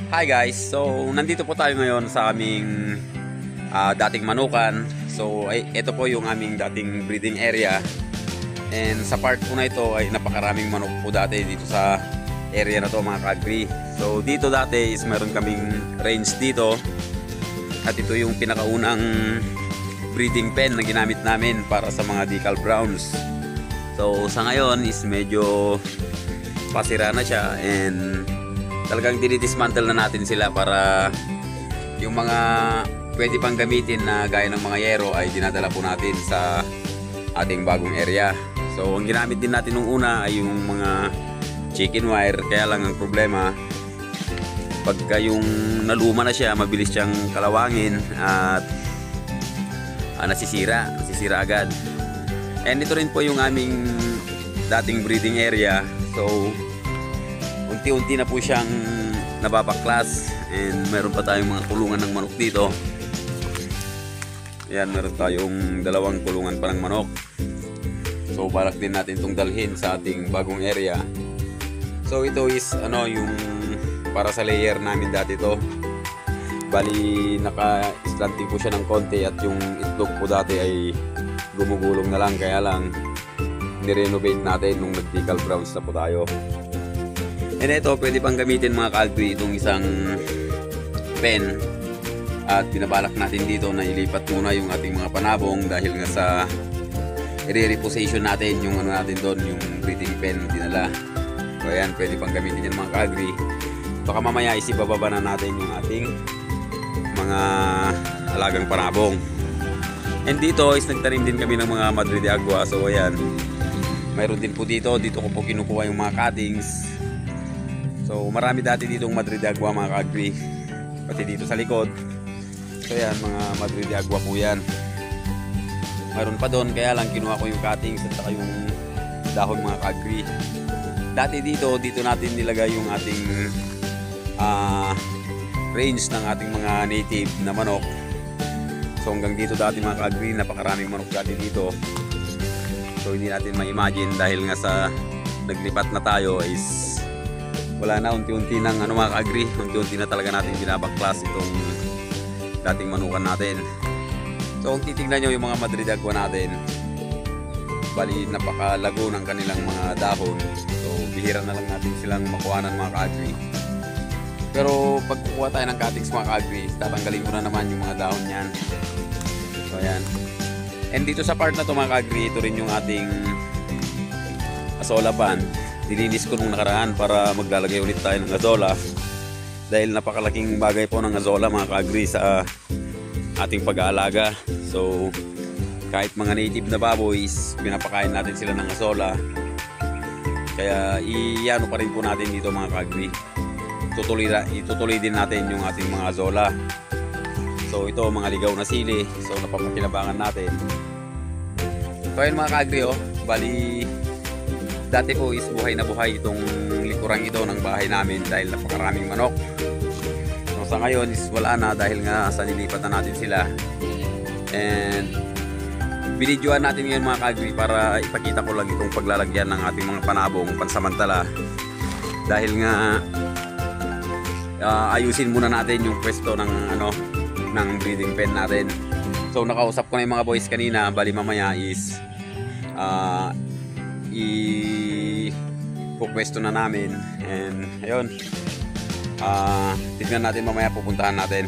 Hi guys, so nandito po tayo ngayon sa aming dating manukan. So ito po yung aming dating breeding area. And sa part po na ito ay napakaraming manok po dati dito sa area na to mga ka-agri. So dito dati is meron kaming range dito. At ito yung pinakaunang breeding pen na ginamit namin para sa mga decal browns. So sa ngayon is medyo pasira na siya and talagang dinidismantle na natin sila para yung mga pwede pang gamitin na gaya ng mga yero ay dinadala po natin sa ating bagong area. So ang ginamit din natin nung una ay yung mga chicken wire, kaya lang ang problema pagka yung naluma na siya mabilis siyang kalawangin at nasisira agad. And ito rin po yung aming dating breeding area. So unti-unti na po siyang nababaklas and meron pa tayong mga kulungan ng manok dito. Ayan, meron tayong dalawang kulungan pa ng manok. So balak din natin itong dalhin sa ating bagong area. So ito is yung para sa layer namin dati to. Bali naka-slanting po siya ng konti at yung itlog po dati ay gumugulong na lang, kaya lang ni-renovate natin nung nag-decal browns na po tayo. And ito, pwede pang gamitin mga ka-agri itong isang pen. At binabalak natin dito na ilipat muna yung ating mga panabong dahil nga sa i-reposition natin yung natin doon, yung breeding pen dinala. So ayan, pwede pang gamitin yan mga ka-agri. Baka mamaya isibababa na natin yung ating mga alagang panabong. And dito is nagtanim din kami ng mga Madre de Agua. So ayan, mayroon din po dito ko po kinukuha yung mga cuttings. So marami dati ditong Madre de Agua mga ka-agri, pati dito sa likod. So yan, mga Madre de Agua po yan. Mayroon pa doon, kaya lang kinuha ko yung cuttings at saka yung dahon mga ka-agri. Dati dito natin nilagay yung ating range ng ating mga native na manok. So hanggang dito dati mga ka-agri, napakaraming manok dati dito. So hindi natin ma-imagine dahil nga sa naglipat na tayo is wala na, unti-unti nang mga ka-agri, unti-unti na talaga natin binabaklas itong dating manukan natin. So kung titignan nyo yung mga Madre de Agua natin, bali napakalago ng kanilang mga dahon. So bihira na lang natin silang makuhanan mga ka-agri. Pero pag kukuha tayo ng cuttings mga ka-agri, tatanggalin ko na naman yung mga dahon niyan. So ayan. And dito sa part na to mga ka-agri, ito rin yung ating azola pan. Dilinis ko nung nakaraan para maglalagay ulit tayo ng azola dahil napakalaking bagay po ng azola mga ka-agri sa ating pag-aalaga. So kahit mga native na baboys, pinapakain natin sila ng azola, kaya iano pa rin po natin dito mga ka-agri. Itutuloy din natin yung ating mga azola. So ito mga ligaw na sili, so napapakinabangan natin. So ayun mga ka-agri, bali dati po is buhay na buhay itong likurang ito ng bahay namin dahil napakaraming manok. So sa ngayon is wala na dahil nga sa nilipat na natin sila. And binidyoan natin ngayon mga ka-agri para ipakita ko lang itong paglalagyan ng ating mga panabong pansamantala. Dahil nga ayusin muna natin yung pwesto ng ng breeding pen natin. So nakausap ko na yung mga boys kanina, bali mamaya is i-pwesto na namin and ayun, tignan natin mamaya, pupuntahan natin.